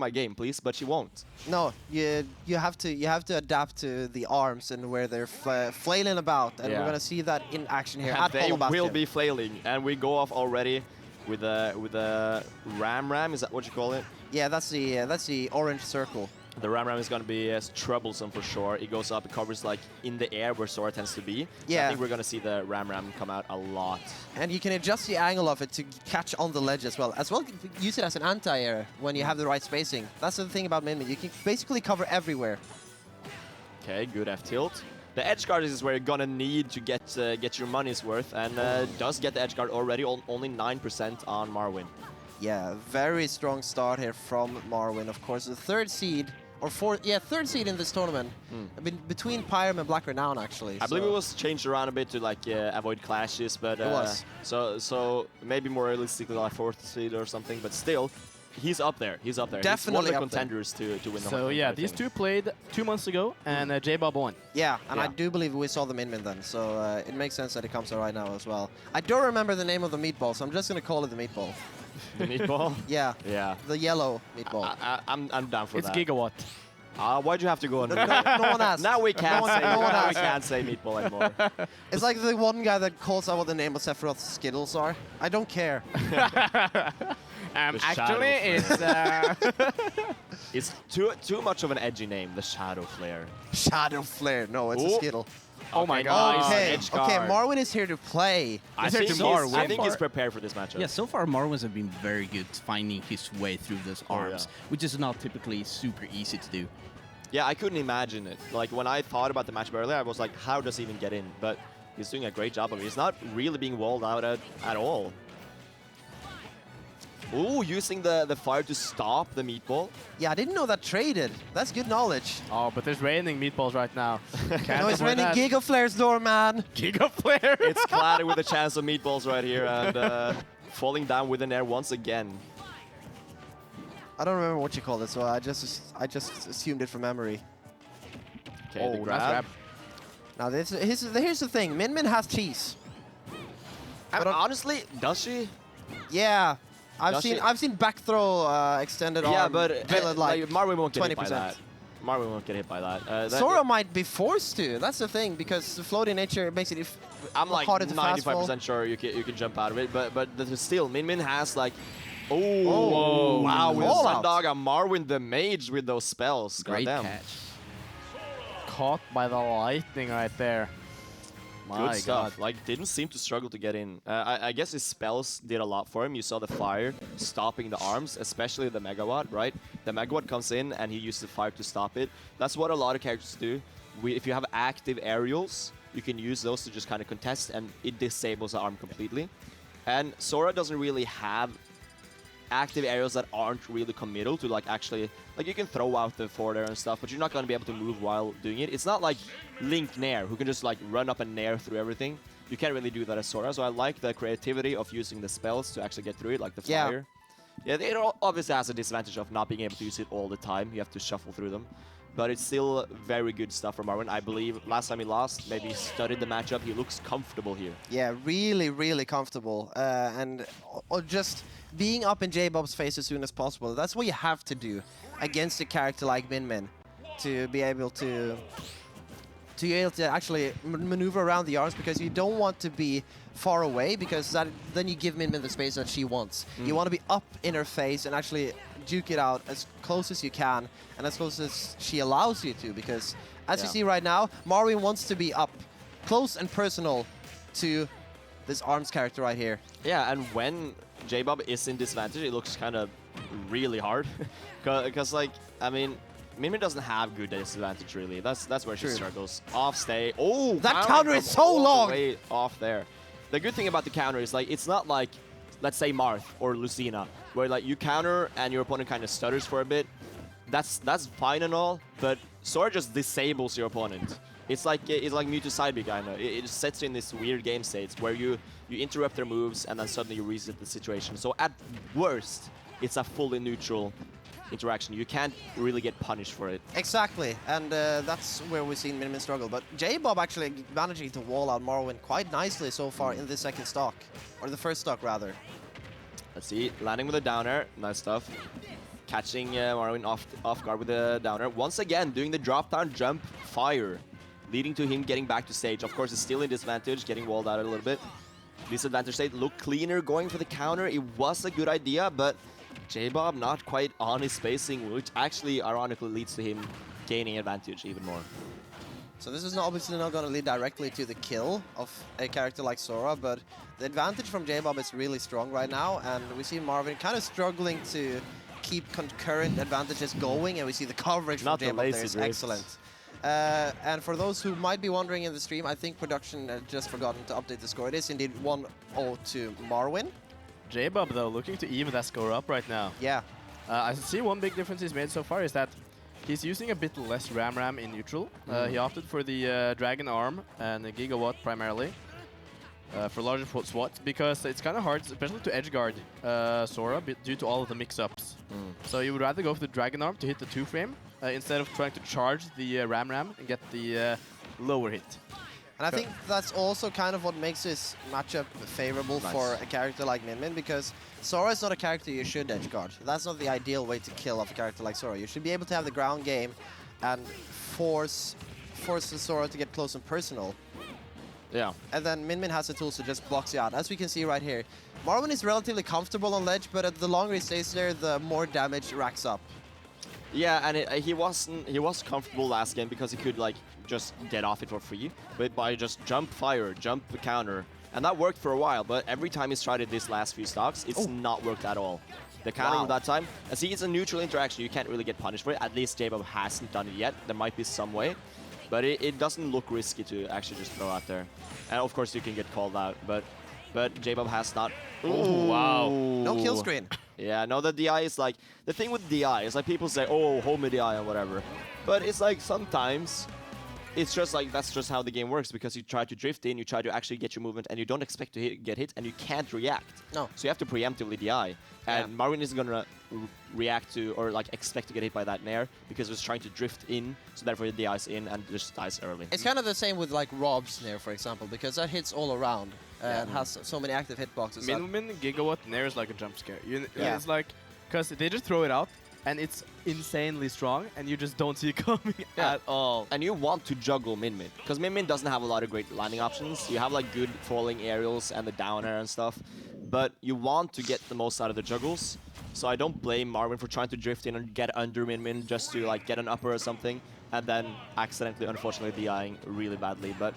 my game, please, but she won't. No, you have to adapt to the arms and where they're flailing about, and we're gonna see that in action here. And they will be flailing, and we go off already with a ram. Is that what you call it? Yeah, that's the orange circle. The ram is going to be troublesome for sure. It goes up, it covers like in the air where Sora tends to be. Yeah. So I think we're going to see the ram come out a lot. And you can adjust the angle of it to catch on the ledge as well. Use it as an anti-air when you have the right spacing. That's the thing about Min. You can basically cover everywhere. Okay, good F tilt. The edge guard is where you're gonna need to get your money's worth, and does get the edge guard already, only 9% on MARWIN. Yeah, very strong start here from MARWIN. Of course, the third seed, or fourth, yeah, third seed in this tournament. Between Pyram and Black Renown, actually. I believe it was changed around a bit to like avoid clashes, but it was. So maybe more realistically like fourth seed or something, but still. He's up there. He's up there. Definitely He's one of the contenders to win the So yeah, these two played 2 months ago, and JBOB won. Yeah, and I do believe we saw the Min then, so it makes sense that it comes out right now as well. I don't remember the name of the meatball, so I'm just gonna call it the meatball. The meatball? Yeah. Yeah. The yellow meatball. I'm down for that. It's Gigawatt. Why'd you have to go on? No one asked. Now we can't say. No one we can't say meatball anymore. It's like the one guy that calls out what the name of Sephiroth's Skittles are. I don't care. Actually, it's too much of an edgy name, the Shadow Flare. Shadow Flare. No, it's a Skittle. Oh my god. Okay, MARWIN is here to play. I think he's prepared for this matchup. Yeah, so far MARWINs have been very good finding his way through those arms, which is not typically super easy to do. Yeah, I couldn't imagine it. Like, when I thought about the matchup earlier, I was like, how does he even get in? But he's doing a great job of it. He's not really being walled out at all. Ooh, using the fire to stop the meatball. Yeah, I didn't know that traded. That's good knowledge. Oh, but there's raining meatballs right now. No, it's raining Giga Flares, door, man. Giga Flare. It's clouded with a chance of meatballs right here, and falling down with an air once again. I don't remember what you called it, so I just assumed it from memory. Okay, the grab. Nice grab. Now here's the thing. Min has cheese. But honestly, does she? Yeah. I've seen back throw extended arm. Yeah, but like MARWIN won't get 20%. hit by that. MARWIN won't get hit by that. Sora might be forced to. That's the thing, because the floating nature makes it I'm like harder to fast fall. 95% sure you can jump out of it, but still, Min has like. Oh, wow! With Sundog and MARWIN the mage with those spells. Great catch. Caught by the lightning right there. Good stuff. Like, didn't seem to struggle to get in. I guess his spells did a lot for him. You saw the fire stopping the arms, especially the Megawatt, right? The Megawatt comes in and he uses the fire to stop it. That's what a lot of characters do. If you have active aerials, you can use those to just kind of contest, and it disables the arm completely. And Sora doesn't really have active aerials that aren't really committal to like actually, like you can throw out the forward air and stuff, but you're not going to be able to move while doing it. It's not like Link Nair, who can just like run up and nair through everything. You can't really do that as Sora, so I like the creativity of using the spells to actually get through it, like the fire. Yeah, it obviously has a disadvantage of not being able to use it all the time. You have to shuffle through them. But it's still very good stuff from MARWIN. I believe last time he lost, maybe he studied the matchup. He looks comfortable here. Yeah, really, really comfortable. And just being up in JBOB's face as soon as possible. That's what you have to do against a character like Min to be able to actually maneuver around the arms, because you don't want to be far away, because then you give Min the space that she wants. You want to be up in her face and actually duke it out as close as you can and as close as she allows you to, because as you see right now, MARWIN wants to be up close and personal to this arms character right here. Yeah, and when JBOB is in disadvantage, it looks kind of really hard. Because, like, I mean, Min doesn't have good disadvantage, really. That's where she struggles. Off stay. Oh, that counter is so long! Way off there. The good thing about the counter is, like, it's not like, let's say, Marth or Lucina, where, like, you counter and your opponent kind of stutters for a bit. That's fine and all, but Sora just disables your opponent. It's like Mewtwo side B kind of. It just sets you in this weird game states where you interrupt their moves and then suddenly you reset the situation. So at worst, it's a fully neutral interaction. You can't really get punished for it. Exactly, and that's where we've seen Min struggle. But JBOB actually managing to wall out MARWIN quite nicely so far in the second stock, or the first stock rather. Let's see, landing with a down air, nice stuff. catching Marwin off guard with the downer. Once again, doing the drop down jump fire, leading to him getting back to stage. Of course, it's still in disadvantage, getting walled out a little bit. Disadvantage state looked cleaner going for the counter. It was a good idea, but JBOB not quite on his spacing, which actually ironically leads to him gaining advantage even more. So this is obviously not going to lead directly to the kill of a character like Sora, but the advantage from JBOB is really strong right now, and we see Marvin kind of struggling to keep concurrent advantages going, and we see the coverage from JBOB there is excellent. And for those who might be wondering in the stream, I think production had just forgotten to update the score. It is indeed 1-0 to Marwin. JBOB, though, looking to even that score up right now. Yeah. I see one big difference he's made so far is that he's using a bit less Ram in neutral. He opted for the Dragon Arm and the Gigawatt primarily for larger swats because it's kind of hard, especially to edgeguard Sora due to all of the mix-ups. So you would rather go for the Dragon Arm to hit the 2-frame instead of trying to charge the Ram and get the lower hit. And I think that's also kind of what makes this matchup favorable for a character like Min, because Sora is not a character you should edgeguard. That's not the ideal way to kill off a character like Sora. You should be able to have the ground game and force the Sora to get close and personal. Yeah. And then Min has the tools to just box you out. As we can see right here, Marwin is relatively comfortable on ledge, but the longer he stays there, the more damage racks up. Yeah, and he was comfortable last game because he could like just get off it for free, but by just jump fire, jump counter, and that worked for a while. But every time he's tried it this last few stocks, it's not worked at all. The counter that time, as it's a neutral interaction, you can't really get punished for it. At least JBOB hasn't done it yet. There might be some way, but it doesn't look risky to actually just throw out there. And of course you can get called out, but JBOB has not. Oh wow! No kill screen. Yeah, no, the DI is like, the thing with DI is like people say, oh, hold me DI or whatever. But it's like sometimes it's just like, that's just how the game works, because you try to drift in, you try to actually get your movement, and you don't expect to get hit, and you can't react. No. So you have to preemptively DI. And Marwin isn't gonna react to, or like expect to get hit by that nair, because it's trying to drift in, so therefore he DIs in and just dies early. It's kind of the same with like Rob's nair, for example, because that hits all around and has so many active hitboxes. Min Gigawatt nair is like a jump scare. It's like, because they just throw it out, and it's insanely strong, and you just don't see it coming at all. And you want to juggle Min, because Min doesn't have a lot of great landing options. You have like good falling aerials and the down air and stuff, but you want to get the most out of the juggles. So I don't blame Marwin for trying to drift in and get under Min just to like get an upper or something, and then accidentally, unfortunately, DIing really badly. But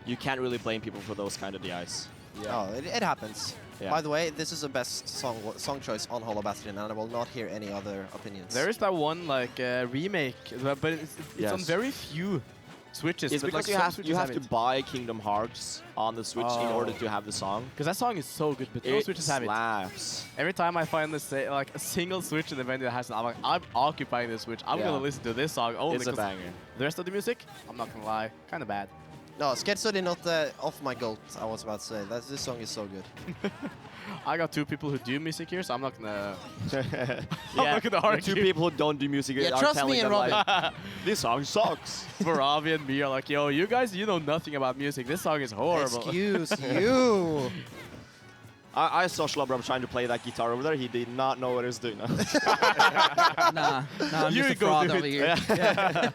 you can't really blame people for those kind of DIs. Yeah. Oh, it happens. Yeah. By the way, this is the best song choice on Hollow Bastion, and I will not hear any other opinions. There is that one like remake, but it's on very few Switches. It's because like you have to buy Kingdom Hearts on the Switch in order to have the song. Because that song is so good, but no Switches have it. Every time I find this like a single Switch in the venue that has it, I'm like, I'm occupying this Switch. I'm gonna listen to this song only. It's a banger. The rest of the music, I'm not gonna lie, kind of bad. No, Schizo did not off my goat, I was about to say. This song is so good. I got two people who do music here, so I'm not gonna... I'm not gonna argue. Two people who don't do music here are trust telling me and them Robin. like, this song sucks. For Avi and me are like, yo, you guys, you know nothing about music. This song is horrible. Excuse you. I saw Schlubram trying to play that guitar over there. He did not know what he was doing. nah, I'm just a fraud over here. Yeah.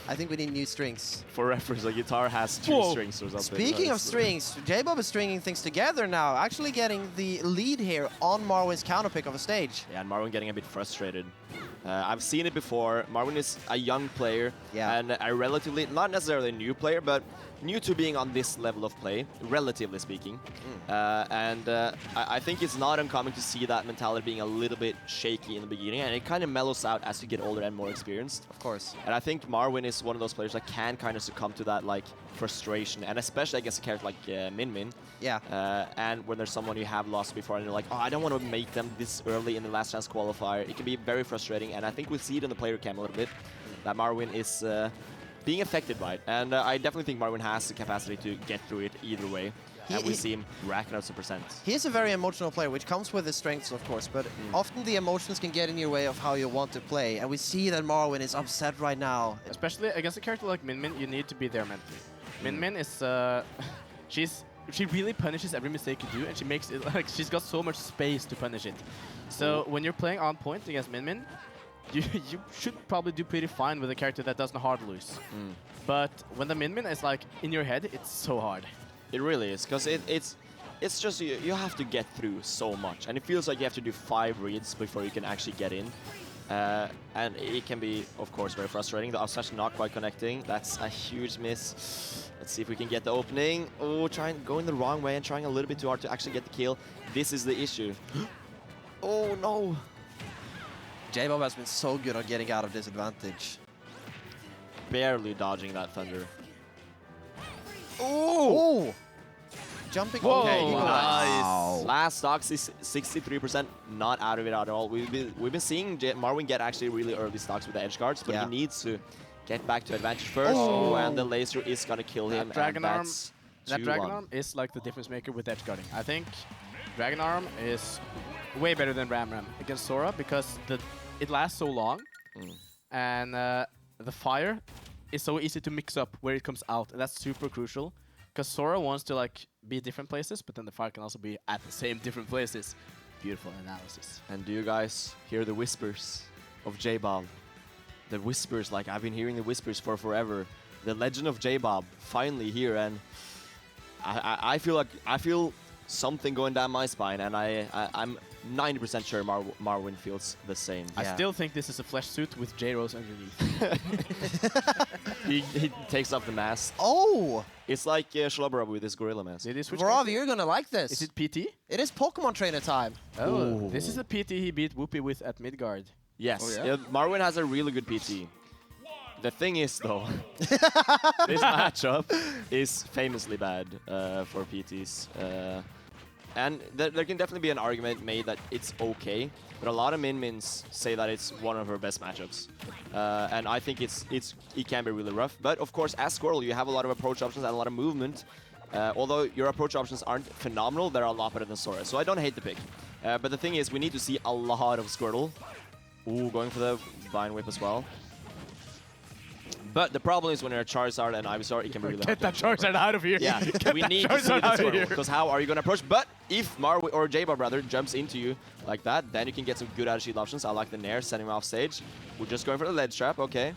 I think we need new strings. For reference, a guitar has two strings or something. Speaking of strings, JBOB is stringing things together now, actually getting the lead here on Marwin's counter pick of a stage. Yeah, and Marwin getting a bit frustrated. I've seen it before. Marwin is a young player and a relatively, not necessarily a new player, but new to being on this level of play, relatively speaking. I think it's not uncommon to see that mentality being a little bit shaky in the beginning, and it kind of mellows out as you get older and more experienced. Of course. And I think Marwin is one of those players that can kind of succumb to that like frustration, and especially against a character like Min. Yeah. And when there's someone you have lost before and you're like, oh, I don't want to make them this early in the last chance qualifier, it can be very frustrating, and I think we see it in the player cam a little bit, that Marwin is being affected by it. And I definitely think Marwin has the capacity to get through it either way. And we see him racking out some percents. He is a very emotional player, which comes with his strengths, of course, but often the emotions can get in your way of how you want to play. And we see that Marwin is upset right now. Especially against a character like Min, you need to be there mentally. Min is, she's she really punishes every mistake you do, and she makes it like she's got so much space to punish it. So when you're playing on point against Min, you should probably do pretty fine with a character that doesn't hard lose. But when the Min is like in your head, it's so hard. It really is, because it's just you have to get through so much, and it feels like you have to do 5 reads before you can actually get in. And it can be, of course, very frustrating. The up smash not quite connecting. That's a huge miss. Let's see if we can get the opening. Oh, going the wrong way and trying a little bit too hard to actually get the kill. This is the issue. Oh, no. JBOB has been so good on getting out of disadvantage. Barely dodging that thunder. Oh! Jumping. Whoa, Okay, nice. Last stock is 63%, not out of it at all. We've been seeing MARWIN get actually really early stocks with the edge guards, but he needs to get back to advantage first. Oh, and the laser is gonna kill him. Dragon Arm is like the difference maker with edge guarding. I think Dragon Arm is way better than Ram against Sora because it lasts so long, and the fire is so easy to mix up where it comes out, and that's super crucial. Because Sora wants to like be different places, but then the fire can also be at the same different places. Beautiful analysis. And do you guys hear the whispers of JBOB? The whispers, like I've been hearing the whispers for forever. The legend of JBOB finally here, and I feel something going down my spine, and I'm 90% sure MARWIN feels the same. I still think this is a flesh suit with J-Rose underneath. he takes off the mask. Oh! It's like Shlobber with his gorilla mask. Rob, you're gonna like this. Is it PT? It is Pokemon Trainer time. Oh, this is the PT he beat Whoopi with at Midgard. Yes, Oh, yeah? MARWIN has a really good PT. The thing is, though, this matchup is famously bad for PTs. And there can definitely be an argument made that it's okay, but a lot of Min-Mins say that it's one of her best matchups. And I think it can be really rough. But of course, as Squirtle, you have a lot of approach options and a lot of movement. Although your approach options aren't phenomenal, they're a lot better than Sora. So I don't hate the pick. But the thing is, we need to see a lot of Squirtle. Ooh, going for the Vine Whip as well. But the problem is when you're a Charizard and Ivysaur, it can be really hard. Get that Charizard out of here. Yeah, we need to see the Squirtle, because how are you going to approach? But if MARWIN or JBOB rather jumps into you like that, then you can get some good out of shield options. I like the Nair, sending him off stage. We're just going for the ledge trap, okay.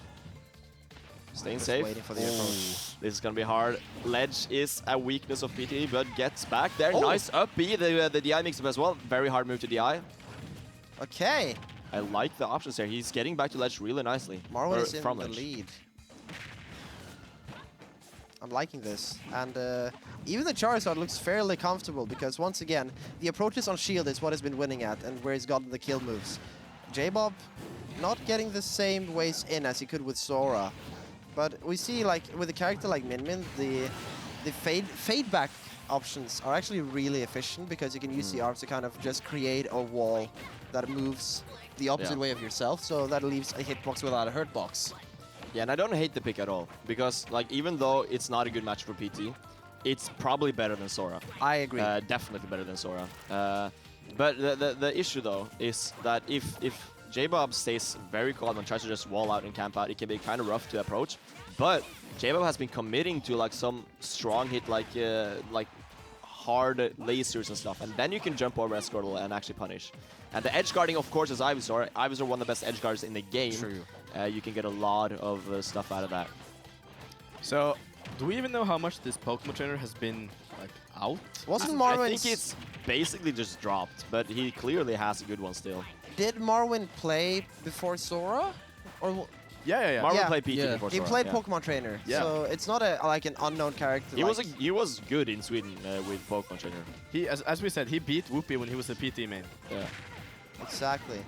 Staying safe. Waiting for the approach. This is going to be hard. Ledge is a weakness of PT, but gets back there. Nice up B, the DI mix-up as well. Very hard move to DI. Okay. I like the options there. He's getting back to ledge really nicely. MARWIN is in the ledge. lead. I'm liking this, and even the Charizard looks fairly comfortable because once again, the approaches on shield is what he's been winning at and where he's gotten the kill moves. JBOB not getting the same ways in as he could with Sora, but we see like with a character like Min, the fade back options are actually really efficient because you can use the arms to kind of just create a wall that moves the opposite way of yourself, so that leaves a hitbox without a hurtbox. Yeah, and I don't hate the pick at all, because like even though it's not a good match for PT, it's probably better than Sora. I agree. Definitely better than Sora. But the issue though is that if JBOB stays very calm and tries to just wall out and camp out, it can be kind of rough to approach. But JBOB has been committing to like some strong hit, like hard lasers and stuff, and then you can jump over as Squirtle and actually punish. And the edge guarding, of course, is Ivysaur. Ivysaur one of the best edge guards in the game. True. You can get a lot of stuff out of that. So, do we even know how much this Pokemon Trainer has been like out? Wasn't I MARWIN? think it's basically just dropped, but he clearly has a good one still. Did MARWIN play before Sora? Or Yeah. MARWIN Yeah. played PT Yeah. before he Sora, played yeah. Pokemon Trainer, Yeah. so it's not like an unknown character. He was good in Sweden with Pokemon Trainer. He, as we said, he beat Whoopi when he was a PT main. Yeah. Exactly.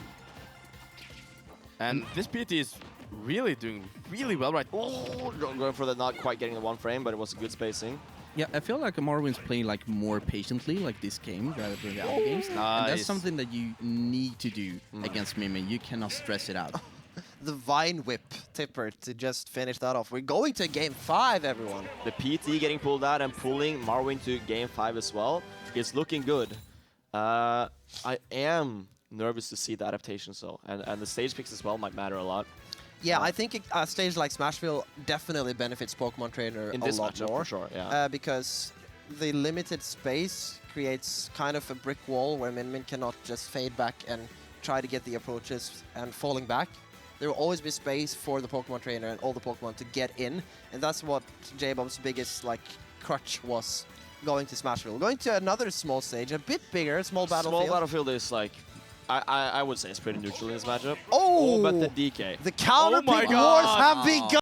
And this PT is really doing really well right now. Oh, going for the not quite getting the one frame, but it was good spacing. Yeah, I feel like MARWIN's playing like more patiently, like this game, rather than the other games. And that's Nice. something that you need to do against Min. You cannot stress it out. The Vine Whip tipper to just finish that off. We're going to game 5, everyone. The PT getting pulled out and pulling MARWIN to game 5 as well. It's looking good. I am nervous to see the adaptations though, and the stage picks as well might matter a lot. Yeah, I think a stage like Smashville definitely benefits Pokemon Trainer In a this lot matchup, more. for sure, yeah. Because the limited space creates kind of a brick wall where Min cannot just fade back and try to get the approaches and falling back. There will always be space for the Pokemon trainer and all the Pokemon to get in, and that's what JBOB's biggest like crutch was going to Smashville. Going to another small stage, a bit bigger, small battlefield. Small battlefield is like, I would say it's pretty neutral in this matchup. Oh! But the DK. The counter Oh my pick God. wars have begun!